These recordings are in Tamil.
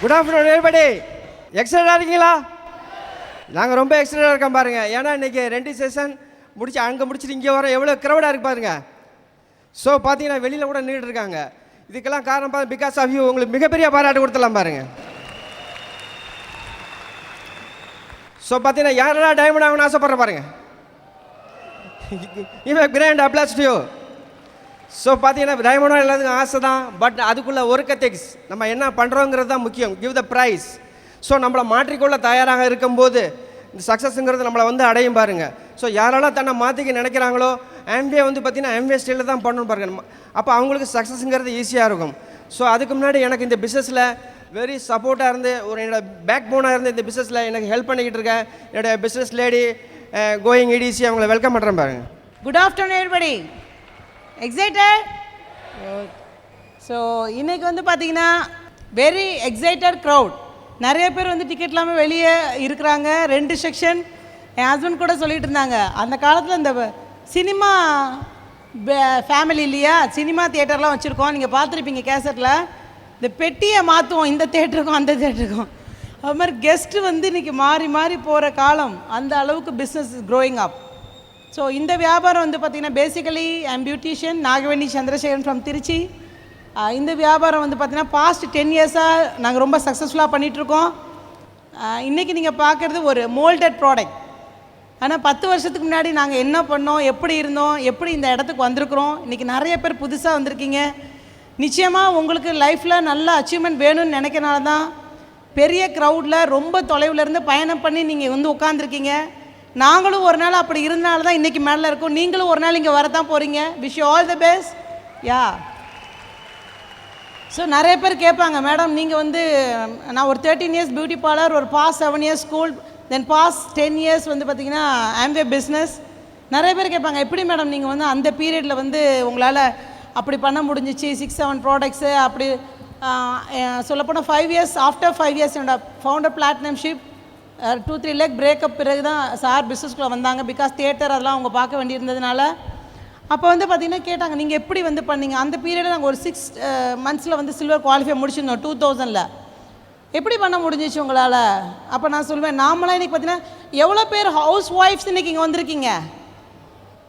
Good afternoon everybody. எக்ஸைட்டாக இருக்கீங்களா? நாங்கள் ரொம்ப எக்ஸைட்டாக இருக்கோம் பாருங்க. ஏன்னா இன்றைக்கி 2 செஷன் முடிச்சு அங்கே முடிச்சுட்டு இங்கே வர எவ்வளோ க்ரௌடாக இருக்கு பாருங்க. ஸோ பார்த்தீங்கன்னா வெளியில் கூட நின்றுட்டு இருக்காங்க. இதுக்கெல்லாம் காரணம் பார்த்து பிகாஸ் ஆஃப் யூ. உங்களுக்கு மிகப்பெரிய பாராட்டு கொடுத்துடலாம் பாருங்க. ஸோ பார்த்தீங்கன்னா யாரெல்லாம் டைமண்ட் ஆகணும்னு ஆசைப்படுற பாருங்க. இவன் grand applause to you. So பார்த்தீங்கன்னா டைமண்டும் எல்லாத்துக்கும் ஆசை தான். பட் அதுக்குள்ளே ஒர்க் எத்திக்ஸ் நம்ம என்ன பண்ணுறோங்கிறது தான் முக்கியம். Give the price. ஸோ நம்மளை மாற்றிக்கொள்ள தயாராக இருக்கும்போது இந்த சக்ஸஸ்ங்கிறது நம்மளை வந்து அடையும் பாருங்கள். ஸோ யாரெல்லாம் தன்னை மாற்றிக்க நினைக்கிறாங்களோ ஆம்வே வந்து பார்த்திங்கன்னா ஆம்வே ஸ்டைலில் தான் பண்ணணும் பாருங்கள். அப்போ அவங்களுக்கு சக்ஸஸ்ங்கிறது ஈஸியாக இருக்கும். ஸோ அதுக்கு முன்னாடி எனக்கு இந்த பிஸ்னஸில் வெரி சப்போர்ட்டாக இருந்து ஒரு என்னோட பேக் போனாக இருந்து இந்த பிஸ்னஸில் எனக்கு ஹெல்ப் பண்ணிக்கிட்டு இருக்கேன் என்னோடய பிஸ்னஸ் லேடி கோயிங் இடிசி. அவங்களை வெல்கம் பண்ணுறேன் பாருங்க. Good afternoon everybody. Excited? So இன்றைக்கி வந்து பார்த்திங்கன்னா வெரி எக்ஸைட்டட் க்ரௌட். நிறைய பேர் வந்து டிக்கெட் இல்லாமல் வெளியே இருக்கிறாங்க. 2 செக்ஷன். என் ஹஸ்பண்ட் கூட சொல்லிகிட்டு இருந்தாங்க, அந்த காலத்தில் இந்த சினிமா ஃபேமிலி இல்லையா, சினிமா தியேட்டர்லாம் வச்சுருக்கோம். நீங்கள் பார்த்துருப்பீங்க கேசட்டில். இந்த பெட்டியை மாற்றுவோம் இந்த தேட்டருக்கும் அந்த தேட்டருக்கும். அது மாதிரி கெஸ்ட்டு வந்து இன்றைக்கி மாறி மாறி போகிற காலம். அந்த அளவுக்கு பிஸ்னஸ் க்ரோயிங் அப். ஸோ இந்த வியாபாரம் வந்து பார்த்திங்கன்னா basically I'm beautician Nagaveni Chandrasekaran from Trichy. இந்த வியாபாரம் வந்து பார்த்திங்கன்னா பாஸ்ட் 10 இயர்ஸாக நாங்கள் ரொம்ப சக்ஸஸ்ஃபுல்லாக பண்ணிகிட்ருக்கோம். இன்றைக்கி நீங்கள் பார்க்குறது ஒரு மோல்டட் ப்ராடக்ட். ஆனால் 10 வருஷத்துக்கு முன்னாடி நாங்கள் என்ன பண்ணோம், எப்படி இருந்தோம், எப்படி இந்த இடத்துக்கு வந்திருக்கிறோம். இன்றைக்கி நிறைய பேர் புதுசாக வந்திருக்கீங்க. நிச்சயமாக உங்களுக்கு லைஃப்பில் நல்ல அச்சீவ்மெண்ட் வேணும்னு நினைக்கிறனால தான் பெரிய க்ரௌடில் ரொம்ப தொலைவிலேருந்து பயணம் பண்ணி நீங்கள் வந்து உட்காந்துருக்கீங்க. நாங்களும் ஒரு நாள் அப்படி இருந்தனால தான் இன்றைக்கி மேலே இருக்கோம். நீங்களும் ஒரு நாள் இங்கே வரதான் போகிறீங்க. Wish you all the best. Yeah. So நிறைய பேர் கேட்பாங்க, மேடம் நீங்கள் வந்து நான் ஒரு 13 இயர்ஸ் பியூட்டி பார்லர், ஒரு past 7 years school, then past 10 years வந்து பார்த்திங்கன்னா ஆம்வே பிஸ்னஸ். நிறைய பேர் கேட்பாங்க, எப்படி மேடம் நீங்கள் வந்து அந்த பீரியடில் வந்து உங்களால் அப்படி பண்ண முடிஞ்சிச்சு 6-7 ப்ராடக்ட்ஸு அப்படி சொல்லப்போனால் 5 இயர்ஸ் ஆஃப்டர் 5 இயர்ஸ் என்னோட ஃபவுண்டர் பிளாட்டினம்ஷிப் 2-3 லேக் பிரேக்கப் பிறகு தான் சார் பிஸ்னஸ்குள்ளே வந்தாங்க. பிகாஸ் தியேட்டர் அதெல்லாம் அவங்க பார்க்க வேண்டியிருந்ததுனால. அப்போ வந்து பார்த்திங்கன்னா கேட்டாங்க, நீங்கள் எப்படி வந்து பண்ணீங்க? அந்த பீரியடில் நாங்கள் ஒரு 6 மந்த்ஸில் வந்து சில்வர் குவாலிஃபை முடிச்சிருந்தோம் 2000. எப்படி பண்ண முடிஞ்சிச்சு உங்களால்? அப்போ நான் சொல்லுவேன், நாமளாக இன்றைக்கி பார்த்தீங்கன்னா எவ்வளோ பேர் ஹவுஸ் ஒய்ஃப்ஸ் இன்றைக்கி இங்கே வந்திருக்கீங்க?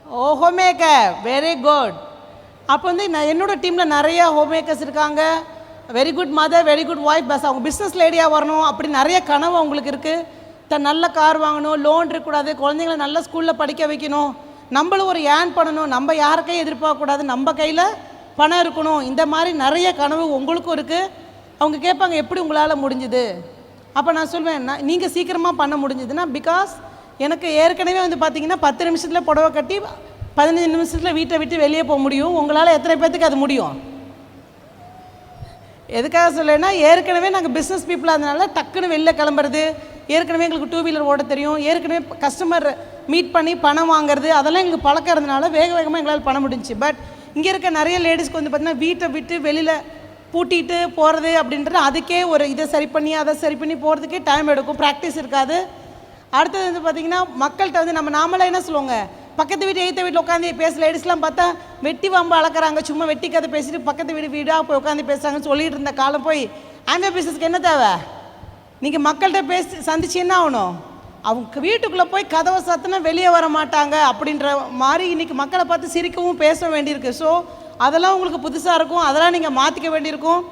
ஓ, ஹோம் மேக்கர், வெரி குட். அப்போ வந்து நான் என்னோடய டீமில் நிறைய ஹோம் மேக்கர்ஸ் இருக்காங்க. Very good mother, very good wife. Bus அவங்க பிஸ்னஸ் லேடியாக வரணும் அப்படி நிறைய கனவு அவங்களுக்கு இருக்குது. நல்ல கார் வாங்கணும், லோன் இருக்கக்கூடாது, குழந்தைங்கள நல்ல ஸ்கூலில் படிக்க வைக்கணும், நம்மளும் ஒரு ஏர்ன் பண்ணணும், நம்ம யாருக்கையும் எதிர்பார்க்கக்கூடாது, நம்ம கையில் பணம் இருக்கணும். இந்த மாதிரி நிறைய கனவு உங்களுக்கும் இருக்குது. அவங்க கேட்பாங்க, எப்படி உங்களால் முடிஞ்சுது? அப்போ நான் சொல்வேன், நீங்கள் சீக்கிரமாக பண்ண முடிஞ்சுதுன்னா பிகாஸ் எனக்கு ஏற்கனவே வந்து பார்த்திங்கன்னா 10 நிமிஷத்தில் புடவை கட்டி 15 நிமிஷத்தில் வீட்டை விட்டு வெளியே போக முடியும். உங்களால் எத்தனை பேர்த்துக்கு அது முடியும்? எதுக்காக சொல்லேன்னா, ஏற்கனவே நாங்கள் பிஸ்னஸ் பீப்புளாக இருந்தனால டக்குன்னு வெளில கிளம்புறது, ஏற்கனவே எங்களுக்கு 2 வீலர் ஓட தெரியும், ஏற்கனவே கஸ்டமர் மீட் பண்ணி பணம் வாங்குறது, அதெல்லாம் எங்களுக்கு பழக்கம் இருந்தனால வேக வேகமாக எங்களால் பண்ண முடிஞ்சிச்சு. பட் இங்கே இருக்க நிறைய லேடிஸ்க்கு வந்து பார்த்திங்கன்னா வீட்டை விட்டு வெளியில் பூட்டிட்டு போகிறது அப்படின்றது அதுக்கே ஒரு இதை சரி பண்ணி அதை சரி பண்ணி போகிறதுக்கே டைம் எடுக்கும், ப்ராக்டிஸ் இருக்காது. அடுத்தது வந்து பார்த்திங்கன்னா மக்கள்கிட்ட வந்து நாமளாக என்ன சொல்லுவாங்க, பக்கத்து வீட்டு எய்த்த வீட்டில் உட்காந்து பேச லேடிஸ்லாம் பார்த்தா வெட்டி வம்பு அளக்குறாங்க, சும்மா வெட்டி கதை பேசிட்டு பக்கத்து வீடாக போய் உட்காந்து பேசுகிறாங்கன்னு சொல்லிட்டு இருந்த காலம் போய் ஆம்வே பிஸ்னஸ்க்கு என்ன தேவை? நீங்கள் மக்கள்கிட்ட பேசி சந்திச்சு என்ன ஆகணும்? அவங்க வீட்டுக்குள்ளே போய் கதவை சாத்தினா வெளியே வர மாட்டாங்க அப்படின்ற மாதிரி இன்றைக்கி மக்களை பார்த்து சிரிக்கவும் பேச வேண்டியிருக்கு. ஸோ அதெல்லாம் உங்களுக்கு புதுசாக இருக்கும், அதெல்லாம் நீங்கள் மாற்றிக்க வேண்டியிருக்கும்.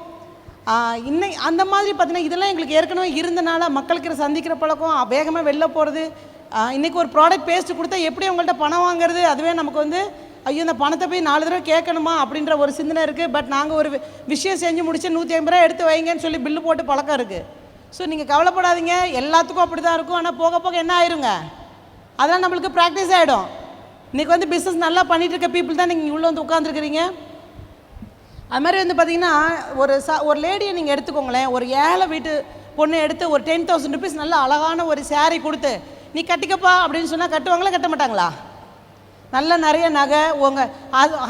இன்னைக்கு அந்த மாதிரி பார்த்தீங்கன்னா இதெல்லாம் எங்களுக்கு ஏற்கனவே இருந்தனால மக்களுக்கு சந்திக்கிற பழக்கம், வேகமாக வெளில போகிறது. இன்றைக்கி ஒரு ப்ராடக்ட் பேஸ்ட்டு கொடுத்தா எப்படி உங்கள்கிட்ட பணம் வாங்குறது, அதுவே நமக்கு வந்து ஐயோ இந்த பணத்தை போய் 4 தடவை கேட்கணுமா அப்படின்ற ஒரு சிந்தனை இருக்குது. பட் நாங்கள் ஒரு விஷயம் செஞ்சு முடிச்சு 150 ரூபா எடுத்து வைங்கன்னு சொல்லி பில்லு போட்டு பழக்கம் இருக்குது. ஸோ நீங்கள் கவலைப்படாதீங்க, எல்லாத்துக்கும் அப்படி தான் இருக்கும். ஆனால் போக போக என்ன ஆயிருங்க, அதெல்லாம் நம்மளுக்கு ப்ராக்டிஸ் ஆகிடும். இன்றைக்கி வந்து பிஸ்னஸ் நல்லா பண்ணிகிட்டு இருக்க பீப்புள் தான் நீங்கள் உள்ளே வந்து உட்காந்துருக்கிறீங்க. அது மாதிரி வந்து பார்த்திங்கன்னா ஒரு லேடியை நீங்கள் எடுத்துக்கோங்களேன், ஒரு ஏழை வீட்டு பொண்ணு எடுத்து ஒரு 10,000 ருபீஸ் நல்ல அழகான ஒரு சேரீ கொடுத்து நீ கட்டிக்கப்பா அப்படின்னு சொன்னால் கட்டுவாங்களா கட்ட மாட்டாங்களா? நல்ல நிறைய நகை, உங்கள்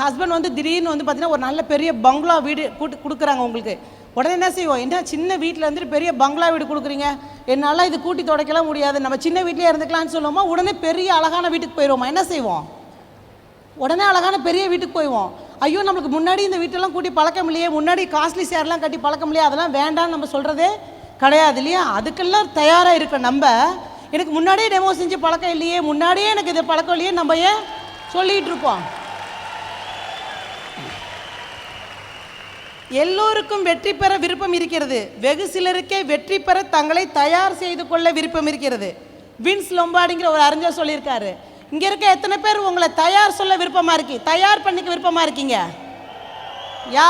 ஹஸ்பண்ட் வந்து திடீர்னு வந்து பார்த்திங்கன்னா ஒரு நல்ல பெரிய பங்களா வீடு கொடுக்குறாங்க உங்களுக்கு. உடனே என்ன செய்வோம், என்ன சின்ன வீட்டில் வந்துட்டு பெரிய பங்களா வீடு கொடுக்குறீங்க, என்னால் இது கூட்டி துடைக்கலாம் முடியாது, நம்ம சின்ன வீட்டிலே இருந்துக்கலாம்னு சொல்லுவோமா? உடனே பெரிய அழகான வீட்டுக்கு போயிடுவோமா? என்ன செய்வோம்? உடனே அழகான பெரிய வீட்டுக்கு போயிடுவோம். ஐயோ நம்மளுக்கு முன்னாடி இந்த வீட்டெல்லாம் கூட்டி பழக்கம் இல்லையே, முன்னாடி காஸ்ட்லி சேர்லாம் கட்டி பழக்கம் இல்லையே, அதெல்லாம் வேண்டாம்னு நம்ம சொல்கிறதே கிடையாது இல்லையா? அதுக்கெல்லாம் தயாராக இருக்க நம்ம எனக்கு முன்னாடியே டெமோ செஞ்சு பழக்கம் இல்லையே, முன்னாடியே எனக்கு இது பழக்கம் இல்லையே நம்ம ஏன் சொல்லிகிட்டு இருப்போம்? எல்லோருக்கும் வெற்றி பெற விருப்பம் இருக்கிறது, வெகு சிலருக்கே வெற்றி பெற தங்களை தயார் செய்து கொள்ள விருப்பம் இருக்கிறது. வின்ஸ் லொம்பார்டிங்கிற ஒரு அறிஞர் சொல்லியிருக்காரு. இங்கே இருக்க எத்தனை பேர் உங்களை தயார் சொல்ல விருப்பமாக இருக்கீங்க, தயார் பண்ணிக்க விருப்பமாக இருக்கீங்க? யா,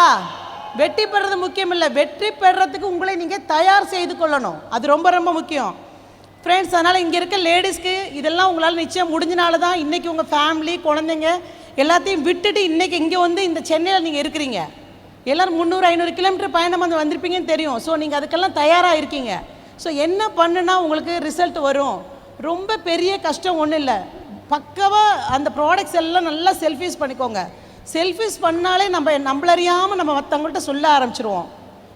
வெற்றி பெறது முக்கியம் இல்லை, வெற்றி பெறத்துக்கு உங்களை நீங்கள் தயார் செய்து கொள்ளணும். அது ரொம்ப ரொம்ப முக்கியம் ஃப்ரெண்ட்ஸ். அதனால் இங்கே இருக்க லேடிஸ்க்கு இதெல்லாம் உங்களால் நிச்சயம் முடிஞ்சனால தான் இன்றைக்கி உங்கள் ஃபேமிலி குழந்தைங்க எல்லாத்தையும் விட்டுட்டு இன்றைக்கி இங்கே வந்து இந்த சென்னையில் நீங்கள் இருக்கிறீங்க. எல்லோரும் 300-500 கிலோமீட்டர் பயணம் வந்து வந்திருப்பீங்கன்னு தெரியும். ஸோ நீங்கள் அதுக்கெல்லாம் தயாராக இருக்கீங்க. ஸோ என்ன பண்ணுனா உங்களுக்கு ரிசல்ட் வரும்? ரொம்ப பெரிய கஷ்டம் ஒன்றும் இல்லை. பக்கவாக அந்த ப்ராடக்ட்ஸ் எல்லாம் நல்லா செல்ஃபீஸ் பண்ணிக்கோங்க. செல்ஃபீஸ் பண்ணாலே நம்மளறியாமல் நம்ம மற்றவங்கள்ட்ட சொல்ல ஆரம்பிச்சிருவோம்.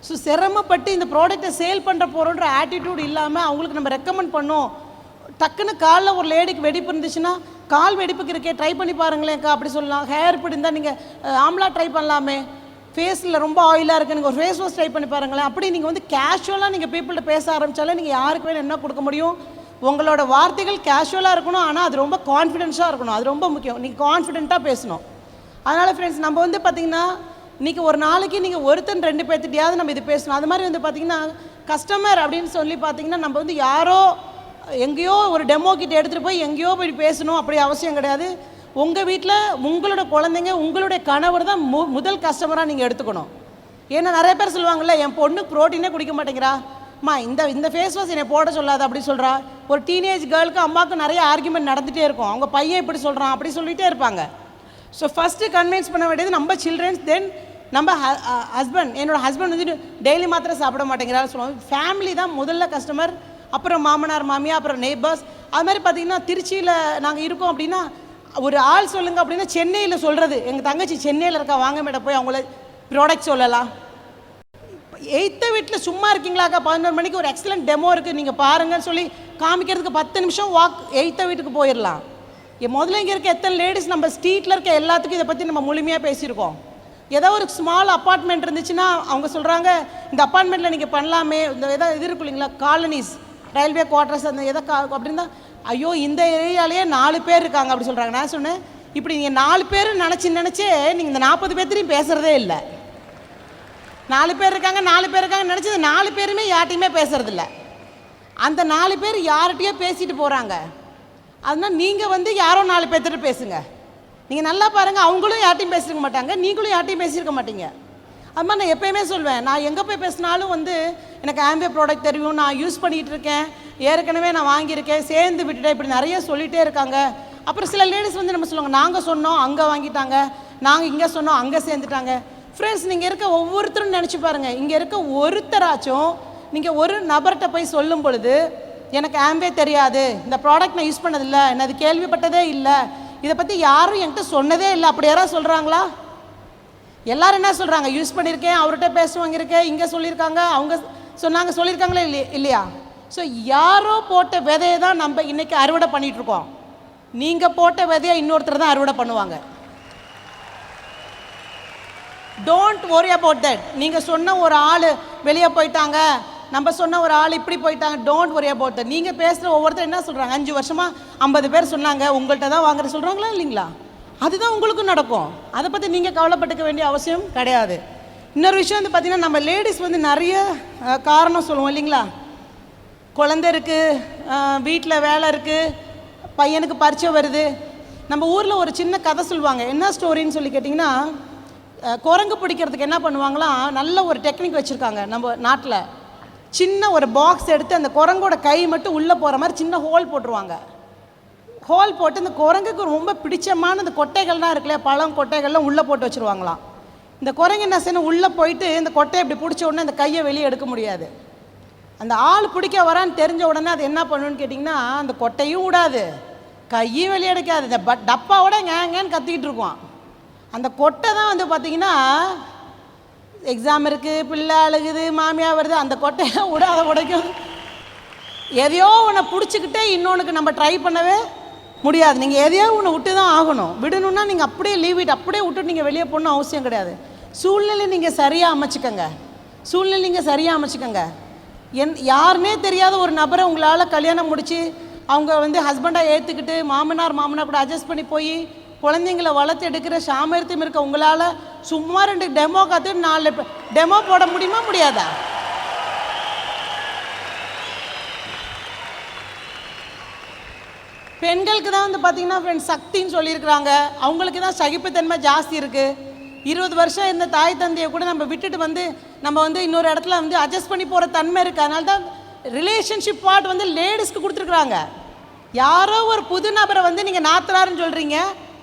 ஸோ சிரமப்பட்டு இந்த ப்ராடக்டை சேல் பண்ணுற போகிறோன்ற ஆட்டிடியூட் இல்லாமல் அவங்களுக்கு நம்ம ரெக்கமெண்ட் பண்ணோம். டக்குன்னு காலில் ஒரு லேடிக்கு வெடிப்பு இருந்துச்சுன்னா, கால் வெடிப்புக்கு இருக்கே ட்ரை பண்ணி பாருங்களேன்க்கா அப்படி சொல்லலாம். ஹேர் இப்படி இருந்தால் நீங்கள் ஆம்லா ட்ரை பண்ணலாமே, ஃபேஸில் ரொம்ப ஆயிலாக இருக்குது நீங்கள் ஒரு ஃபேஸ் வாஷ் ட்ரை பண்ணி பாருங்களேன். அப்படி நீங்கள் வந்து கேஷுவலாக நீங்கள் பீப்புள்கிட்ட பேச ஆரம்பித்தாலே நீங்கள் யாருக்கு வேணும் என்ன கொடுக்க முடியும்? உங்களோட வார்த்தைகள் கேஷுவலாக இருக்கணும், ஆனால் அது ரொம்ப கான்ஃபிடென்ஸாக இருக்கணும். அது ரொம்ப முக்கியம். நீங்கள் கான்ஃபிடென்ட்டாக பேசணும். அதனால் ஃப்ரெண்ட்ஸ், நம்ம வந்து பார்த்திங்கன்னா இன்றைக்கி ஒரு நாளைக்கு நீங்கள் ஒருத்தன் 2 பேர்த்திட்டையாவது நம்ம இது பேசணும். அது மாதிரி வந்து பார்த்திங்கன்னா கஸ்டமர் அப்படின்னு சொல்லி பார்த்திங்கன்னா நம்ம வந்து யாரோ எங்கேயோ ஒரு டெமோ கிட்ட எடுத்துகிட்டு போய் எங்கேயோ போய் பேசணும் அப்படி அவசியம் கிடையாது. உங்கள் வீட்டில் உங்களோட குழந்தைங்க உங்களுடைய கணவர் தான் முதல் கஸ்டமராக நீங்கள் எடுத்துக்கணும். ஏன்னா நிறைய பேர் சொல்லுவாங்கள்ல, என் பொண்ணு ப்ரோட்டீனே குடிக்க மாட்டேங்கிறா, அம்மா இந்த ஃபேஸ் வாஷ் என்னை போட சொல்லாது அப்படி சொல்கிறா. ஒரு டீனேஜ் கேர்ளுக்கு அம்மாவுக்கு நிறைய ஆர்குமெண்ட் நடந்துகிட்டே இருக்கும். அவங்க பையன் இப்படி சொல்கிறான் அப்படி சொல்லிகிட்டே இருப்பாங்க. ஸோ ஃபஸ்ட்டு கன்வின்ஸ் பண்ண வேண்டியது நம்ம சில்ட்ரன்ஸ், தென் நம்ம ஹஸ்பண்ட். என்னோடய ஹஸ்பண்ட் வந்து டெய்லி மாத்திரம் சாப்பிட மாட்டேங்கிறாரு சொல்லுவாங்க. ஃபேமிலி தான் முதல்ல கஸ்டமர், அப்புறம் மாமனார் மாமியார், அப்புறம் நெய்பர்ஸ். அது மாதிரி பார்த்திங்கன்னா திருச்சியில் நாங்கள் இருக்கோம் அப்படின்னா ஒரு ஆள் சொல்லுங்கள் அப்படின்னா சென்னையில் சொல்கிறது, எங்கள் தங்கச்சி சென்னையில் இருக்கா, வாங்க மேடம் போய் அவங்கள ப்ராடக்ட் சொல்லலாம். 8th வீட்டில் சும்மா இருக்கீங்களாக்கா, 11 மணிக்கு ஒரு எக்ஸலண்ட் டெமோ இருக்குது நீங்கள் பாருங்கன்னு சொல்லி காமிக்கிறதுக்கு 10 நிமிஷம் வாக் 8th வீட்டுக்கு போயிடலாம். முதல்ல இங்கே இருக்க எத்தனை லேடிஸ் நம்ம ஸ்ட்ரீட்டில் இருக்க எல்லாத்துக்கும் இதை பற்றி நம்ம முழுமையாக பேசியிருக்கோம். ஏதோ ஒரு ஸ்மால் அப்பார்ட்மெண்ட் இருந்துச்சுன்னா அவங்க சொல்கிறாங்க இந்த அப்பார்ட்மெண்ட்டில் நீங்கள் பண்ணலாமே, இந்த எதாவது இது இருக்கும் இல்லைங்களா, காலனிஸ், ரயில்வே குவார்ட்டர்ஸ், அந்த எதை அப்படின்னா ஐயோ இந்த ஏரியாலேயே 4 பேர் இருக்காங்க அப்படி சொல்கிறாங்க. நான் சொன்னேன், இப்படி நீங்கள் 4 பேர் நினச்சே நீங்கள் இந்த 40 பேர்த்தையும் பேசுகிறதே இல்லை. 4 பேர் இருக்காங்க 4 பேர் இருக்காங்க நினச்சி 4 பேருமே யார்ட்டையுமே பேசுகிறதில்ல. அந்த 4 பேர் யார்கிட்டையோ பேசிட்டு போகிறாங்க. அதனால் நீங்கள் வந்து யாரோ 4 பேர்த்திட்ட பேசுங்க. நீங்கள் நல்லா பாருங்கள், அவங்களும் யார்ட்டையும் பேசியிருக்க மாட்டாங்க, நீங்களும் யார்ட்டையும் பேசியிருக்க மாட்டீங்க. அது மாதிரி நான் எப்போயுமே சொல்வேன், நான் எங்கே போய் பேசினாலும் வந்து எனக்கு ஆம்பே ப்ராடக்ட் தெரியும், நான் யூஸ் பண்ணிகிட்டு இருக்கேன், ஏற்கனவே நான் வாங்கியிருக்கேன், சேர்ந்து விட்டுட்டேன், இப்படி நிறைய சொல்லிகிட்டே இருக்காங்க. அப்புறம் சில லேடிஸ் வந்து நம்ம சொல்லுவாங்க, நாங்கள் சொன்னோம் அங்கே வாங்கிட்டாங்க, நாங்கள் இங்கே சொன்னோம் அங்கே சேர்ந்துட்டாங்க. ஃப்ரெண்ட்ஸ், நீங்கள் இருக்க ஒவ்வொருத்தரும் நினச்சி பாருங்கள், இங்கே இருக்க ஒருத்தராச்சும் நீங்கள் ஒரு நபர்கிட்ட போய் சொல்லும் பொழுது எனக்கு ஆம்பே தெரியாது, இந்த ப்ராடக்ட் நான் யூஸ் பண்ணதில்லை, நான் அது கேள்விப்பட்டதே இல்லை, இதை பற்றி யாரும் என்கிட்ட சொன்னதே இல்லை, அப்படி யாராவது சொல்கிறாங்களா? எல்லோரும் என்ன சொல்கிறாங்க, யூஸ் பண்ணியிருக்கேன், அவர்கிட்ட பேச வாங்கியிருக்கேன், இங்கே சொல்லியிருக்காங்க, அவங்க சொன்னாங்க, சொல்லியிருக்காங்களே இல்லையா? ஸோ யாரோ போட்ட விதையை தான் நம்ம இன்றைக்கி அறுவடை பண்ணிகிட்ருக்கோம். நீங்கள் போட்ட விதையை இன்னொருத்தர் தான் அறுவடை பண்ணுவாங்க. Don't worry about that. நீங்கள் சொன்ன ஒரு ஆள் வெளியே போயிட்டாங்க, நம்ம சொன்ன ஒரு ஆள் இப்படி போயிட்டாங்க, டோன்ட் worry about that. நீங்கள் பேசுகிற ஒவ்வொருத்தர் என்ன சொல்கிறாங்க, 5 வருஷமாக 50 பேர் சொன்னாங்க உங்கள்கிட்ட தான் வாங்குற சொல்கிறாங்களா இல்லைங்களா? அதுதான் உங்களுக்கும் நடக்கும். அதை பற்றி நீங்கள் கவலைப்பட்டுக்க வேண்டிய அவசியம் கிடையாது. இன்னொரு விஷயம் வந்து பார்த்திங்கன்னா, நம்ம லேடிஸ் வந்து நிறைய காரணம் சொல்லுவோம் இல்லைங்களா? குழந்தை இருக்குது, வீட்டில் வேலை இருக்குது, பையனுக்கு பரீட்சை வருது. நம்ம ஊரில் ஒரு சின்ன கதை சொல்லுவாங்க. என்ன ஸ்டோரின்னு சொல்லி கேட்டிங்கன்னா, குரங்கு பிடிக்கிறதுக்கு என்ன பண்ணுவாங்களாம், நல்ல ஒரு டெக்னிக் வச்சுருக்காங்க நம்ம நாட்டில். சின்ன ஒரு பாக்ஸ் எடுத்து அந்த குரங்கோட கை மட்டும் உள்ளே போகிற மாதிரி சின்ன ஹோல் போட்டுருவாங்க. ஹோல் போட்டு இந்த குரங்குக்கு ரொம்ப பிடிச்சமான இந்த கொட்டைகள்லாம் இருக்குல்லையா, பழம் கொட்டைகள்லாம் உள்ளே போட்டு வச்சுருவாங்களாம். இந்த குரங்கு என்ன செய்யணும், உள்ளே போயிட்டு இந்த கொட்டையை இப்படி பிடிச்ச உடனே அந்த கையை வெளியே எடுக்க முடியாது. அந்த ஆள் பிடிக்க வரான்னு தெரிஞ்ச உடனே அது என்ன பண்ணுன்னு கேட்டிங்கன்னா, அந்த கொட்டையும் விடாது, கையும் வெளியே எடுக்காது, இந்த டப்பாவோட ஏங்கன்னு கத்திக்கிட்டு இருக்குவான். அந்த கொட்டை தான் வந்து பார்த்திங்கன்னா, எக்ஸாம் இருக்குது, பிள்ளை அழுகுது, மாமியார் வருது, அந்த கொட்டையை விடாத உடைக்கும். எதையோ ஒன்று பிடிச்சிக்கிட்டே இன்னொன்றுக்கு நம்ம ட்ரை பண்ணவே முடியாது. நீங்கள் எதையோ ஒன்று விட்டு தான் ஆகணும். விடணுன்னா நீங்கள் அப்படியே லீவ் இட், அப்படியே விட்டுட்டு நீங்கள் வெளியே போகணும் அவசியம் கிடையாது. சூழ்நிலை நீங்கள் சரியாக அமைச்சிக்கங்க, சூழ்நிலை நீங்கள் சரியாக அமைச்சிக்கங்க. யாருன்னே தெரியாத ஒரு நபரை உங்களால் கல்யாணம் முடித்து அவங்க வந்து ஹஸ்பண்டாக ஏற்றுக்கிட்டு மாமனார் கூட அட்ஜஸ்ட் பண்ணி போய் குழந்தைங்களை வளர்த்து எடுக்கிற சாமர்த்தியம் இருக்க உங்களால் சும்மா 2 டெமோ காத்து 4 டெமோ போட முடியுமா முடியாதா? பெண்களுக்கு தான் வந்து பார்த்திங்கன்னா ஃப்ரெண்ட்ஸ் சக்தின்னு சொல்லியிருக்கிறாங்க. அவங்களுக்கு தான் சகிப்புத்தன்மை ஜாஸ்தி இருக்குது. 20 வருஷம் இந்த தாய் தந்தையை கூட நம்ம விட்டுட்டு வந்து நம்ம வந்து இன்னொரு இடத்துல வந்து அட்ஜஸ்ட் பண்ணி போகிற தன்மை இருக்குது. அதனால தான் ரிலேஷன்ஷிப் பார்ட் வந்து லேடிஸ்க்கு கொடுத்துருக்குறாங்க. யாரோ ஒரு புது நபரை வந்து நீங்கள் நாத்தனாருன்னு சொல்கிறீங்க,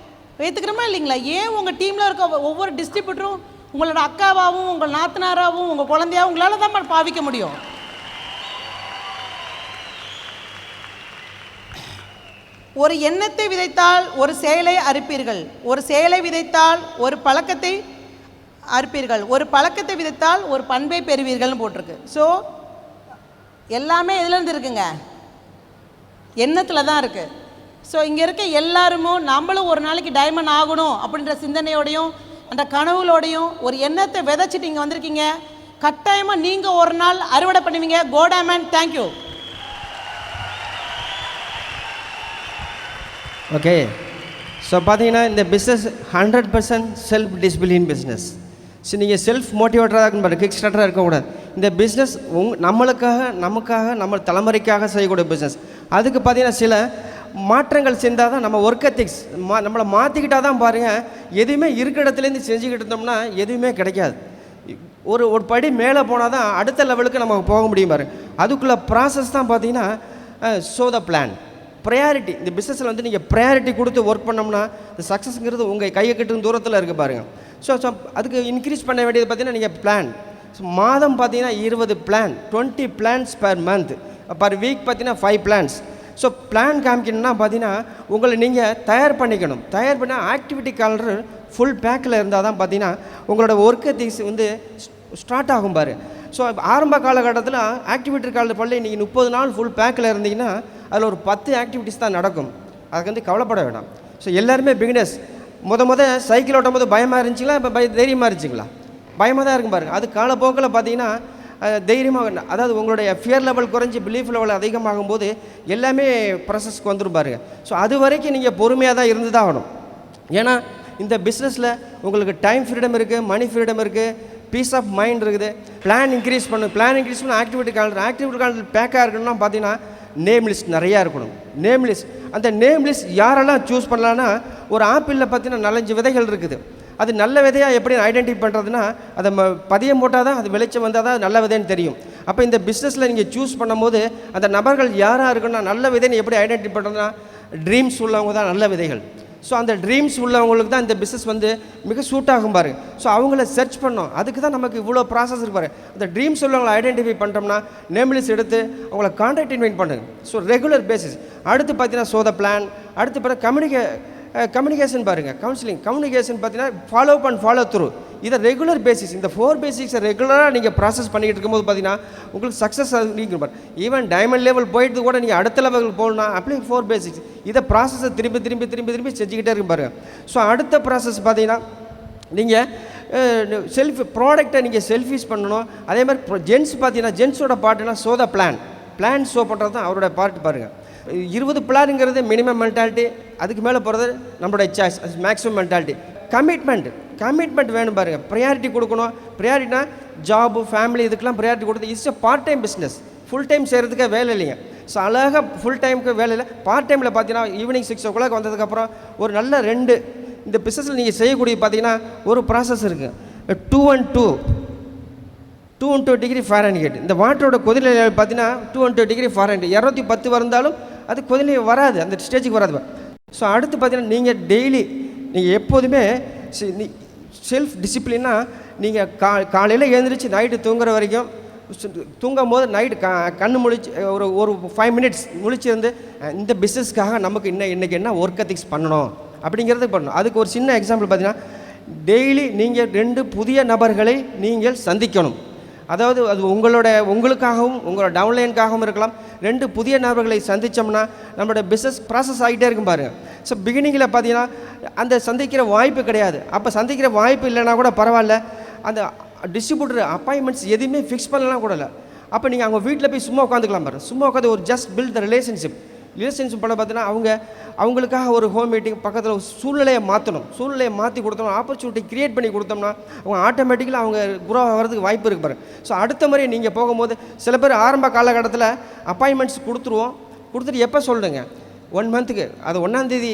ஏற்றுக்கிறோமா இல்லைங்களா? ஏன் உங்கள் டீமில் இருக்க ஒவ்வொரு டிஸ்ட்ரிபியூட்டரும் உங்களோட அக்காவாகவும் உங்கள் நாத்தனாராகவும் உங்கள் குழந்தையாகவும் உங்களால் தான் பாவிக்க முடியும். ஒரு எண்ணத்தை விதைத்தால் ஒரு செயலை அறுப்பீர்கள், ஒரு செயலை விதைத்தால் ஒரு பழக்கத்தை அறுப்பீர்கள், ஒரு பழக்கத்தை விதைத்தால் ஒரு பண்பை பெறுவீர்கள்னு போட்டிருக்கு. ஸோ எல்லாமே எதுலேருந்து இருக்குங்க? எண்ணத்தில் தான் இருக்குது. ஸோ இங்கே இருக்க எல்லாருமோ நம்மளும் ஒரு நாளைக்கு டைமண்ட் ஆகணும் அப்படின்ற சிந்தனையோடையும் அந்த கனவுகளோடையும் ஒரு எண்ணத்தை விதைச்சிட்டு இங்கே வந்திருக்கீங்க. கட்டாயமாக நீங்கள் ஒரு நாள் அறுவடை பண்ணுவீங்க. கோ டைமண்ட். தேங்க்யூ. ஓகே, ஸோ பார்த்தீங்கன்னா இந்த business 100% self discipline business. So நீங்கள் செல்ஃப் மோட்டிவேட்டராக இருக்கணும், கிக் ஸ்டார்டராக இருக்கக்கூடாது. இந்த பிஸ்னஸ் நமக்காக நம்ம தலைமுறைக்காக செய்யக்கூடிய பிஸ்னஸ். அதுக்கு பார்த்தீங்கன்னா சில மாற்றங்கள் செஞ்சால் தான் நம்ம ஒர்க் எத்திக்ஸ் நம்மளை மாற்றிக்கிட்டால் தான் பாருங்கள், எதுவுமே இருக்கிற இடத்துலேருந்து செஞ்சுக்கிட்டு இருந்தோம்னா எதுவுமே கிடைக்காது. ஒரு படி மேலே போனால் தான் அடுத்த லெவலுக்கு நம்ம போக முடியும் பாருங்க. அதுக்குள்ளே ப்ராசஸ் தான் பார்த்தீங்கன்னா ஷோ த பிளான், ப்ரையாரிட்டி. இந்த பிஸ்னஸில் வந்து நீங்கள் ப்ரையாரிட்டி கொடுத்து ஒர்க் பண்ணோம்னா இந்த சக்ஸஸ்ங்கிறது உங்கள் கையை கட்டும் தூரத்தில் இருக்குது பாருங்கள். ஸோ அதுக்கு இன்க்ரீஸ் பண்ண வேண்டியது பார்த்தீங்கன்னா நீங்கள் பிளான். ஸோ மாதம் பார்த்தீங்கன்னா 20 plan, 20 plans per month, per week பார்த்தீங்கன்னா 5 பிளான்ஸ். ஸோ பிளான் காமிக்கணும்னா பார்த்தீங்கன்னா உங்களை நீங்கள் தயார் பண்ணிக்கணும். தயார் பண்ணால் ஆக்டிவிட்டி காலண்டர் ஃபுல் பேக்கில் இருந்தால் தான் பார்த்தீங்கன்னா உங்களோட ஒர்க் எத்திக்ஸ் வந்து ஸ்டார்ட் ஆகும் பாரு. ஸோ ஆரம்ப காலகட்டத்தில் ஆக்டிவிட்டி காலண்டர் பள்ளி நீங்கள் 30 நாள் ஃபுல் பேக்கில் இருந்தீங்கன்னா அதில் ஒரு 10 ஆக்டிவிட்டிஸ் தான் நடக்கும். அதுக்கு வந்து கவலைப்பட வேண்டாம். ஸோ எல்லாருமே பிகினர்ஸ். சைக்கிள் ஓட்டும் போது பயமாக இருந்துச்சிங்களா? இப்போ தைரியமாக இருந்துச்சிங்களா? பயமாக தான் இருக்கும் பாருங்கள். அது காலப்போக்கில் பார்த்தீங்கன்னா தைரியமாக, அதாவது உங்களுடைய ஃபியர் லெவல் குறைஞ்சி பிலீஃப் லெவல் அதிகமாகும் போது எல்லாமே ப்ராசஸ்க்கு வந்துடும் பாருங்கள். ஸோ அது வரைக்கும் நீங்கள் பொறுமையாக தான் இருந்து தான் ஆகணும். ஏன்னா இந்த பிஸ்னஸில் உங்களுக்கு டைம் ஃப்ரீடம் இருக்குது, மணி ஃப்ரீடம் இருக்குது, பீஸ் ஆஃப் மைண்ட் இருக்குது. பிளான் இன்க்ரீஸ் பண்ண ஆக்டிவிட்டி காலண்டர் பேக்காக இருக்கணும்னா பார்த்தீங்கன்னா நேம் லிஸ்ட் நிறையா இருக்கணும். நேம் லிஸ்ட், அந்த நேம் லிஸ்ட் யாரெல்லாம் சூஸ் பண்ணலான்னா, ஒரு ஆப்பிளில் பார்த்தீங்கன்னா 4-5 விதைகள் இருக்குது. அது நல்ல விதையாக எப்படி ஐடென்டிஃபை பண்ணுறதுன்னா அதை பதியம் போட்டால் தான் அது விளைச்சம் வந்தால் தான் நல்ல விதைன்னு தெரியும். அப்போ இந்த பிஸ்னஸில் நீங்கள் சூஸ் பண்ணும்போது அந்த நபர்கள் யாராக இருக்குன்னா நல்ல விதைன்னு எப்படி ஐடென்டிஃபை பண்ணுறதுனா ட்ரீம்ஸ் உள்ளவங்க தான் நல்ல விதைகள். ஸோ அந்த ட்ரீம்ஸ் உள்ளவங்களுக்கு தான் இந்த பிஸ்னஸ் வந்து மிக சூட் ஆகும் பாரு. ஸோ அவங்கள சர்ச் பண்ணோம். அதுக்கு தான் நமக்கு இவ்வளோ ப்ராசஸ் இருப்பார். அந்த ட்ரீம்ஸ் உள்ளவங்களை ஐடென்டிஃபை பண்ணிட்டோம்னா நேம் லிஸ்ட் எடுத்து அவங்கள கான்டாக்ட் இன்வைட் பண்ணுங்க. So regular basis. அடுத்து பார்த்தீங்கன்னா ஸோ த பிளான். அடுத்து பார்த்தா கம்யூனிகேஷன் பாருங்கள். கம்யூனிகேஷன் பார்த்தீங்கன்னா ஃபாலோ த்ரூ. இதை ரெகுலர் பேசிஸ், இந்த 4 பேசிக்ஸை ரெகுலராக நீங்கள் ப்ராசஸ் பண்ணிக்கிட்டு இருக்கும்போது பார்த்தீங்கன்னா உங்களுக்கு சக்ஸஸ் நீங்கள் பாரு. ஈவன் டைமண்ட் லெவல் போயிட்டு கூட நீங்கள் அடுத்த லெவலுக்கு போகணும்னா அப்படியே 4 பேசிக்ஸ். இதை ப்ராசஸை திரும்பி செஞ்சுக்கிட்டே இருக்கும் பாருங்கள். ஸோ அடுத்த ப்ராசஸ் பார்த்தீங்கன்னா நீங்கள் ப்ராடக்டை நீங்கள் செல்ஃபீஸ் பண்ணணும். அதே மாதிரி ஜென்ஸ் பார்த்தீங்கன்னா ஜென்ஸோட பார்ட்டுனா ஷோ த பிளான் ஷோ பண்ணுறது தான் அவரோட பார்ட் பாருங்கள். 20 பிளானுங்கிறது மினிமம் மென்டாலிட்டி, அதுக்கு மேலே போகிறது நம்மளுடைய சாய்ஸ், மேக்ஸிமம் மென்டாலிட்டி. கமிட்மெண்ட் வேணும் பாருங்கள். ப்ரையாரிட்டி கொடுக்கணும். ப்ரையாரிட்டினா ஜாபு, ஃபேமிலி, இதுக்கெல்லாம் ப்ரையாரிட்டி கொடுத்து it's part time business. Full time செய்கிறதுக்கே வேலை இல்லைங்க. ஸோ அழகாக ஃபுல் டைமுக்கு வேலை இல்லை. பார்ட் டைமில் பார்த்தீங்கன்னா ஈவினிங் 6 o'clock வந்ததுக்கப்புறம் ஒரு நல்ல 2 இந்த பிஸ்னஸில் நீங்கள் செய்யக்கூடிய பார்த்தீங்கன்னா ஒரு ப்ராசஸ் இருக்குது. 212 டிகிரி ஃபாரன்ஹீட். இந்த வாட்டரோட கொதிநிலை பார்த்தீங்கன்னா 212 டிகிரி ஃபாரன்ஹீட். 210 வந்தாலும் அது கொதிநிலை வராது, அந்த ஸ்டேஜுக்கு வராது. ஸோ அடுத்து பார்த்தீங்கன்னா நீங்கள் டெய்லி நீங்கள் எப்போதுமே செல்ஃப் டிசிப்ளின்னா நீங்கள் காலையில் எழுந்திரிச்சு நைட்டு தூங்குற வரைக்கும், தூங்கும் போது நைட்டு கண்ணு முழிச்சு ஒரு 5 minutes முழிச்சிருந்து இந்த பிஸ்னஸ்க்காக நமக்கு இன்றைக்கி என்ன ஒர்க் எத்திக்ஸ் பண்ணணும் அப்படிங்கிறது பண்ணணும். அதுக்கு ஒரு சின்ன எக்ஸாம்பிள் பார்த்தீங்கன்னா டெய்லி நீங்கள் 2 புதிய நபர்களை நீங்கள் சந்திக்கணும். அதாவது அது உங்களுக்காகவும் உங்களோட டவுன்லைனுக்காகவும் இருக்கலாம். 2 புதிய நபர்களை சந்தித்தோம்னா நம்மளோட பிஸ்னஸ் ப்ராசஸ் ஆகிட்டே இருக்கும் பாருங்கள். ஸோ பிகினிங்கில் பார்த்தீங்கன்னா அந்த சந்திக்கிற வாய்ப்பு கிடையாது. அப்போ சந்திக்கிற வாய்ப்பு இல்லைன்னா கூட பரவாயில்ல, அந்த டிஸ்ட்ரிபியூட்டர் அப்பாயின்மெண்ட்ஸ் எதுவுமே ஃபிக்ஸ் பண்ணலாம் கூட இல்லை. அப்போ நீங்கள் அவங்க வீட்டில் போய் சும்மா உட்காந்துக்கலாம் பாருங்க. சும்மா உட்காந்து ஒரு ஜஸ்ட் பில்ட் த ரிலேஷன்ஷிப் பண்ண பார்த்தீங்கன்னா அவங்களுக்காக ஒரு ஹோம் மீட்டிங் பக்கத்தில் சூழ்நிலையை மாற்றணும். சூழ்நிலையை மாற்றி கொடுத்தோம், ஆப்பர்ச்சுனிட்டி க்ரியேட் பண்ணி கொடுத்தோம்னா அவங்க ஆட்டோமேட்டிக்கலாக அவங்க குரோ ஆகிறதுக்கு வாய்ப்பு இருக்குது பாருங்க. ஸோ அடுத்த முறை நீங்கள் போகும்போது சில பேர் ஆரம்ப காலகட்டத்தில் அப்பாயின்மெண்ட்ஸ் கொடுத்துட்டு எப்போ சொல்லுங்க 1 மந்த்துக்கு அது 1ஆம் தேதி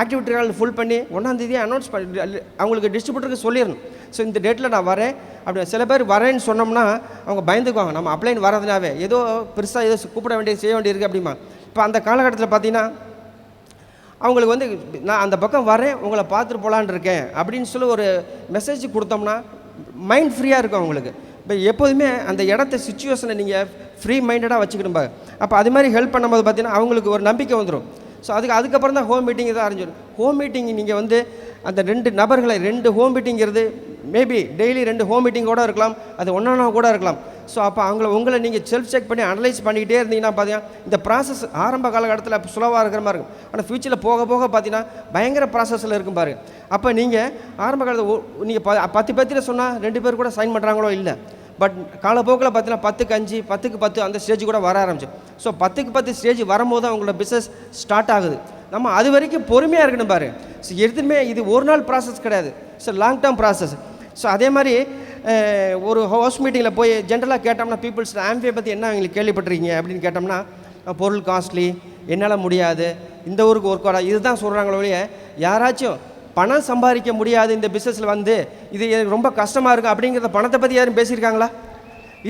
ஆக்டிவிட்டி நாள் ஃபுல் பண்ணி 1ஆம் தேதி அனௌன்ஸ் பண்ணி அவங்களுக்கு டிஸ்ட்ரிபியூட்டருக்கு சொல்லிடணும். ஸோ இந்த டேட்டில் நான் வரேன் அப்படி. சில பேர் வரேன்னு சொன்னோம்னா அவங்க பயந்துக்குவாங்க, நம்ம அப்ளைன் வரதுனாவே ஏதோ பெருசாக ஏதோ கூப்பிட வேண்டியது செய்ய வேண்டியிருக்கு அப்படிமா. இப்போ அந்த காலகட்டத்தில் பார்த்தீங்கன்னா அவங்களுக்கு நான் அந்த பக்கம் வரேன், உங்களை பார்த்துட்டு போகலான் இருக்கேன் அப்படின்னு சொல்லி ஒரு மெசேஜ் கொடுத்தோம்னா மைண்ட் ஃப்ரீயாக இருக்கும் அவங்களுக்கு. இப்போ எப்போதுமே அந்த இடத்த சிச்சுவேஷனை நீங்கள் ஃப்ரீ மைண்டடாக வச்சுக்கணும் பாரு. அப்போ அது மாதிரி ஹெல்ப் பண்ணும்போது பார்த்தீங்கன்னா அவங்களுக்கு ஒரு நம்பிக்கை வந்துடும். ஸோ அதுக்கப்புறம் தான் ஹோம் மீட்டிங் தான் அரேஞ்ச். ஹோம் மீட்டிங் நீங்கள் அந்த 2 நபர்களை 2 ஹோம் மீட்டிங்கிறது மேபி டெய்லி 2 ஹோம் மீட்டிங் கூட இருக்கலாம், அது ஒன்றா கூட இருக்கலாம். ஸோ அப்போ உங்களை நீங்கள் செல்ஃப் செக் பண்ணி அனலைஸ் பண்ணிக்கிட்டே இருந்தீங்கன்னா பார்த்தீங்கன்னா இந்த ப்ராசஸ் ஆரம்ப காலகட்டத்தில் சுலவாக இருக்கிற மாதிரி இருக்கும். ஆனால் ஃப்யூச்சரில் போக போக பார்த்தீங்கன்னா பயங்கர ப்ராசஸில் இருக்கும் பாருங்க. அப்போ நீங்கள் ஆரம்ப காலத்தில் நீங்கள் 10 பேர்த்தில் சொன்னால் 2 பேர் கூட சைன் பண்ணுறாங்களோ இல்லை. பட் காலப்போக்கில் பார்த்தீங்கன்னா 10க்கு 5 10க்கு 10 அந்த ஸ்டேஜ் கூட வர ஆரம்பிச்சு. ஸோ 10க்கு 10 ஸ்டேஜ் வரும்போது அவங்களோட பிஸ்னஸ் ஸ்டார்ட் ஆகுது. நம்ம அது வரைக்கும் பொறுமையாக இருக்கணும் பாரு. ஸோ எதுவுமே இது ஒரு நாள் ப்ராசஸ் கிடையாது, so long term process. So அதே மாதிரி ஒரு ஹவுஸ் மீட்டிங்கில் போய் ஜென்ரலாக கேட்டோம்னா பீப்புள்ஸ் ஆம்பியை பற்றி என்ன அவங்களுக்கு கேள்விப்பட்டிருக்கீங்க அப்படின்னு கேட்டோம்னா பொருள் காஸ்ட்லி, என்னால் முடியாது, இந்த ஊருக்கு ஒர்க் வர இதுதான் சொல்கிறாங்களோ ஒழிய யாராச்சும் பணம் சம்பாதிக்க முடியாது இந்த பிஸ்னஸில் இது எனக்கு ரொம்ப கஷ்டமாக இருக்குது அப்படிங்கிறத பணத்தை பற்றி யாரும் பேசியிருக்காங்களா?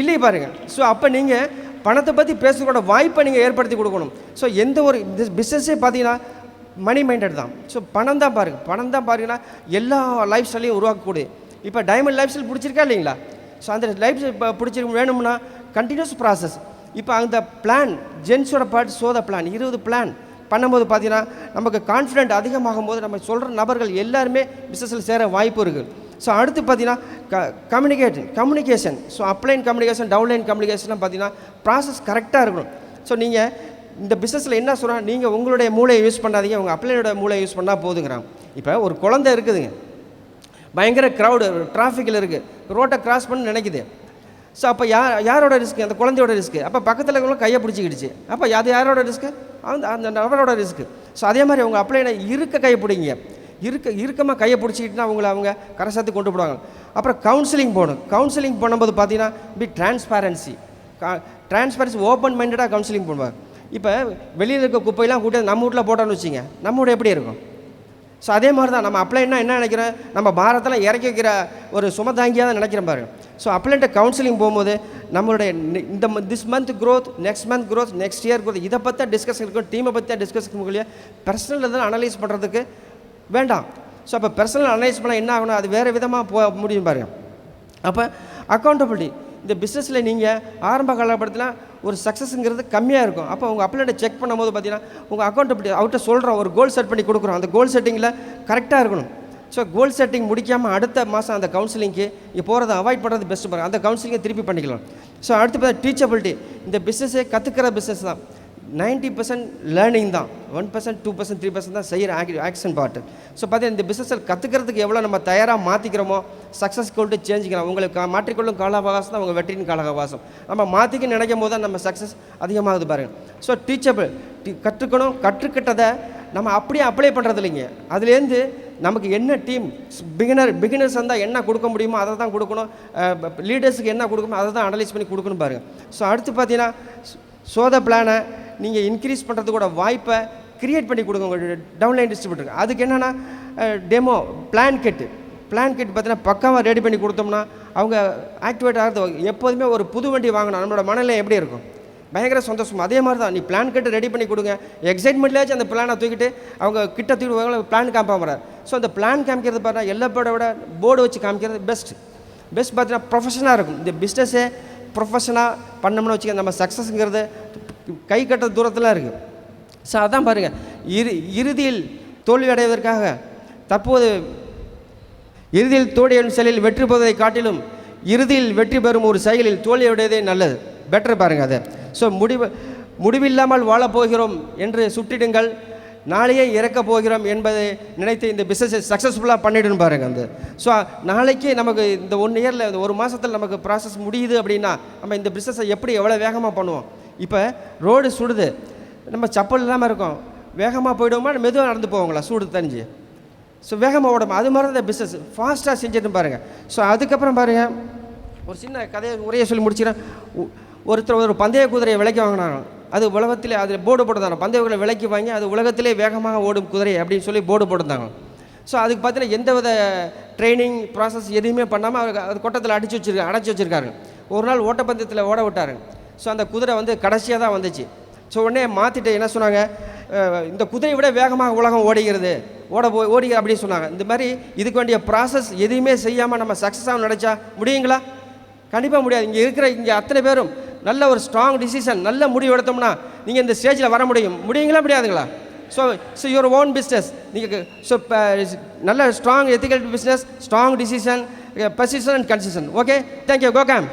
இல்லையே பாருங்கள். ஸோ அப்போ நீங்கள் பணத்தை பற்றி பேசுகிறோட வாய்ப்பை நீங்கள் ஏற்படுத்தி கொடுக்கணும். ஸோ எந்த ஒரு பிஸ்னஸே பார்த்தீங்கன்னா மணி மைண்டட் தான். ஸோ பணம் தான் பாருங்கன்னா எல்லா லைஃப் ஸ்டைலையும் உருவாக்கக்கூடிய. இப்போ டைமண்ட் லைஃப் ஸ்டைல் பிடிச்சிருக்கா இல்லைங்களா? ஸோ அந்த லைஃப் ஸ்டைல் இப்போ பிடிச்சிருக்க வேணும்னா கண்டினியூஸ் ப்ராசஸ். இப்போ அந்த பிளான் ஜென்ஸோட பார்ட் பிளான் 20 பிளான் பண்ணும்போது பார்த்தீங்கன்னா நமக்கு கான்ஃபிடென்ட் அதிகமாகும் போது நம்ம சொல்கிற நபர்கள் எல்லாருமே பிஸ்னஸில் சேர வாய்ப்பு இருக்குது. ஸோ அடுத்து பார்த்தீங்கன்னா communication. So upline communication downline கம்யூனிகேஷன்லாம் பார்த்தீங்கன்னா ப்ராசஸ் கரெக்டாக இருக்கணும். ஸோ நீங்கள் இந்த பிஸ்னஸில் என்ன சொல்கிறாங்க, நீங்கள் உங்களுடைய மூளையை யூஸ் பண்ணாதீங்க, உங்கள் அப்ளைனோட மூளையை யூஸ் பண்ணால் போதுங்கிறாங்க. இப்போ ஒரு குழந்தை இருக்குதுங்க, பயங்கர க்ரௌடு டிராஃபிக்கில் இருக்குது, ரோட்டை கிராஸ் பண்ண நினைக்குது. ஸோ அப்போ யாரோட ரிஸ்க்கு? அந்த குழந்தையோட ரிஸ்க்கு. அப்போ பக்கத்தில் இருக்கிறவங்களும் கையை பிடிச்சிக்கிடுச்சு. அப்போ அது யாரோட ரிஸ்க்கு? அந்த நபரோட ரிஸ்க்கு. ஸோ அதே மாதிரி அவங்க அப்ளைனை கையை பிடிங்க, இறுக்கமாக கையை பிடிச்சிக்கிட்டுனா அவங்க கரசாத்து கொண்டு போடுவாங்க. அப்புறம் கவுன்சிலிங் போகணும். கவுன்சிலிங் பண்ணும்போது பார்த்தீங்கன்னா டிரான்ஸ்பேரன்சி ஓப்பன் மைண்டடாக கவுன்சிலிங் பண்ணுவாங்க. இப்போ வெளியில் இருக்க குப்பையெல்லாம் கூட்டி நம்ம வீட்டில் போட்டோன்னு வச்சுங்க, நம்ம வீடு எப்படி இருக்கும்? ஸோ அதே மாதிரி தான் நம்ம அப்ளைன்னா என்ன நினைக்கிறேன், நம்ம பாரத்தெல்லாம் இறக்கி வைக்கிற ஒரு சுமதாங்கியாக தான் நினைக்கிறேன் பாருங்க. ஸோ அப்ளைன்ட்ட கவுன்சிலிங் போகும்போது நம்மளுடைய this month growth, next month growth, next year growth, இதை பற்றி டிஸ்கஷன் இருக்கும், டீமை பற்றி டிஸ்கஷன் முடியல, பர்சனல் தான் அனலைஸ் பண்ணுறதுக்கு வேண்டாம். ஸோ அப்போ பர்சனல் அனலைஸ் பண்ணால் என்ன ஆகணும், அது வேறு விதமாக முடியும் பாருங்க. அப்போ அக்கௌண்டபிலிட்டி இந்த பிஸ்னஸில் நீங்கள் ஆரம்ப காலகட்டத்தில் ஒரு சக்ஸஸ்ங்கிறது கம்மியாக இருக்கும். அப்போ உங்கள் அப்ளைன்ட்டை செக் பண்ணும்போது பார்த்தீங்கன்னா உங்கள் அக்கௌண்டபிலிட்டி அவர்கிட்ட சொல்கிறோம், ஒரு கோல் செட் பண்ணி கொடுக்குறோம், அந்த கோல் செட்டிங்கில் கரெக்டாக இருக்கணும். ஸோ கோல் செட்டிங் முடிக்காமல் அடுத்த மாதம் அந்த கவுன்சிலிங்க்கு போகிறத அவாய்ட் பண்ணுறது பெஸ்ட்டு பாருங்கள், அந்த கவுன்சிலிங்கை திருப்பி பண்ணிக்கலாம். ஸோ அடுத்து பார்த்தா டீச்சபிலிட்டி. இந்த பிஸ்னஸே கற்றுக்கிற பிஸ்னஸ் தான். 90% லேர்னிங் தான், 1% 2% 3% தான் செய்கிற ஆக்ஷன் பார்ட்டு. ஸோ பார்த்தீங்கன்னா இந்த பிஸ்னஸில் கற்றுக்கிறதுக்கு எவ்வளோ நம்ம தயாராக மாற்றிக்கிறோமோ சக்ஸஸ் கொண்டு சேஞ்சிக்கலாம். உங்களுக்கு மாற்றிக்கொள்ளும் கால அவகாசம் தான் உங்கள் வெற்றியின் கால அவகாசம். நம்ம மாற்றிக்க நினைக்கும் போது தான் நம்ம சக்ஸஸ் அதிகமாகுது பாருங்கள். ஸோ டீச்சபிள் கற்றுக்கணும், கற்றுக்கிட்டதை நம்ம அப்படியே அப்ளை பண்ணுறது இல்லைங்க. அதுலேருந்து நமக்கு என்ன டீம் பிகினர்ஸ் இருந்தால் என்ன கொடுக்க முடியுமோ அதை தான் கொடுக்கணும், லீடர்ஸுக்கு என்ன கொடுக்கணுமோ அதை தான் அனலைஸ் பண்ணி கொடுக்கணும் பாருங்கள். ஸோ அடுத்து பார்த்தீங்கன்னா சோத பிளானை நீங்கள் இன்க்ரீஸ் பண்ணுறதுக்கூட வாய்ப்பை க்ரியேட் பண்ணி கொடுங்க உங்கள் டவுன்லைன் டிஸ்ட்ரிபியூட்டருக்கு. அதுக்கு என்னென்னா டெமோ பிளான் கிட் பார்த்தீங்கன்னா பக்காவாக ரெடி பண்ணி கொடுத்தோம்னா அவங்க ஆக்டிவேட் ஆகிறது. எப்போதுமே ஒரு புது வண்டி வாங்கணும், நம்மளோட மனநிலை எப்படி இருக்கும், பயங்கர சந்தோஷம். அதே மாதிரி தான் நீ பிளான் கிட்ட ரெடி பண்ணி கொடுங்க, எக்ஸைட்மெண்ட்லேயாச்சும் அந்த பிளானை தூக்கிட்டு அவங்க கிட்ட தூக்கிட்டு பிளான் காமிப்பாங்க. ஸோ அந்த பிளான் காமிக்கிறது பார்த்தா எல்லா விட போர்டு வச்சு காமிக்கிறது பெஸ்ட் பார்த்தீங்கன்னா ப்ரொஃபஷனாக இருக்கும். இந்த பிஸ்னஸே ப்ரொஃபஷனாக பண்ணோம்னு வச்சுக்க நம்ம சக்ஸஸ்ங்கிறது கை கட்டுற தூரத்தில் இருக்குது. ஸோ அதான் பாருங்கள், இறுதியில் தோல்வி அடைவதற்காக தற்போது இறுதியில் தோல்வியின் செயலில் வெற்றி பெறுவதை காட்டிலும் இறுதியில் வெற்றி பெறும் ஒரு செயலில் தோல்வி அடைவதே நல்லது, பெட்டர் பாருங்கள் அதை. ஸோ முடிவில்லாமல் வாழப்போகிறோம் என்று சுட்டிடுங்கள், நாளையே இறக்க போகிறோம் என்பதை நினைத்து இந்த பிஸ்னஸை சக்ஸஸ்ஃபுல்லாக பண்ணிடுன்னு பாருங்க அந்த. ஸோ நாளைக்கு நமக்கு இந்த 1 இயரில் இந்த 1 மாதத்தில் நமக்கு ப்ராசஸ் முடியுது அப்படின்னா நம்ம இந்த பிஸ்னஸை எப்படி எவ்வளோ வேகமாக பண்ணுவோம். இப்போ ரோடு சுடுது, நம்ம செப்பல் இல்லாமல் இருக்கோம், வேகமாக போயிடுவோமா மெதுவாக நடந்து போவாங்களா சூடு தணிஞ்சு. ஸோ வேகமாக ஓடமா, அது மாதிரி தான் பிஸ்னஸ் ஃபாஸ்ட்டாக செஞ்சுட்டு பாருங்கள். ஸோ அதுக்கப்புறம் பாருங்கள், ஒரு சின்ன கதையை உரையை சொல்லி முடிச்சிடறேன். ஒருத்தர் ஒரு பந்தய குதிரையை விலைக்கு வாங்கினாங்க. அது உலகத்திலே அதில் போர்டு போட்டுருந்தாங்க, பந்தய குதிரை விலைக்கு வாங்கி அது உலகத்திலே வேகமாக ஓடும் குதிரை அப்படின்னு சொல்லி போர்டு போட்டிருந்தாங்க. ஸோ அதுக்கு பார்த்தீங்கன்னா எந்த வித ட்ரைனிங் ப்ராசஸ் எதுவுமே பண்ணாமல் அவர் அது கொட்டத்தில் அடைச்சி வச்சுருக்காரு. ஒரு நாள் ஓட்டப்பந்தயத்தில் ஓட விட்டாருங்க. ஸோ அந்த குதிரை வந்து கடைசியாக தான் வந்துச்சு. ஸோ உடனே மாற்றிட்டு என்ன சொன்னாங்க, இந்த குதிரையை விட வேகமாக உலகம் ஓடுகிறது ஓடுகிறது அப்படின்னு சொன்னாங்க. இந்த மாதிரி இதுக்கு வேண்டிய ப்ராசஸ் எதுவுமே செய்யாமல் நம்ம சக்ஸஸாக நினச்சா முடியுங்களா? கண்டிப்பாக முடியாது. இங்கே அத்தனை பேரும் நல்ல ஒரு ஸ்ட்ராங் டிசிஷன், நல்ல முடிவு எடுத்தோம்னா நீங்கள் இந்த ஸ்டேஜில் வர முடியுங்களா முடியாதுங்களா? ஸோ யுவர் ஓன் பிஸ்னஸ் நீங்கள் ஸோ நல்ல strong ethical business, strong decision, persistent and consistent. Okay, thank you, go game.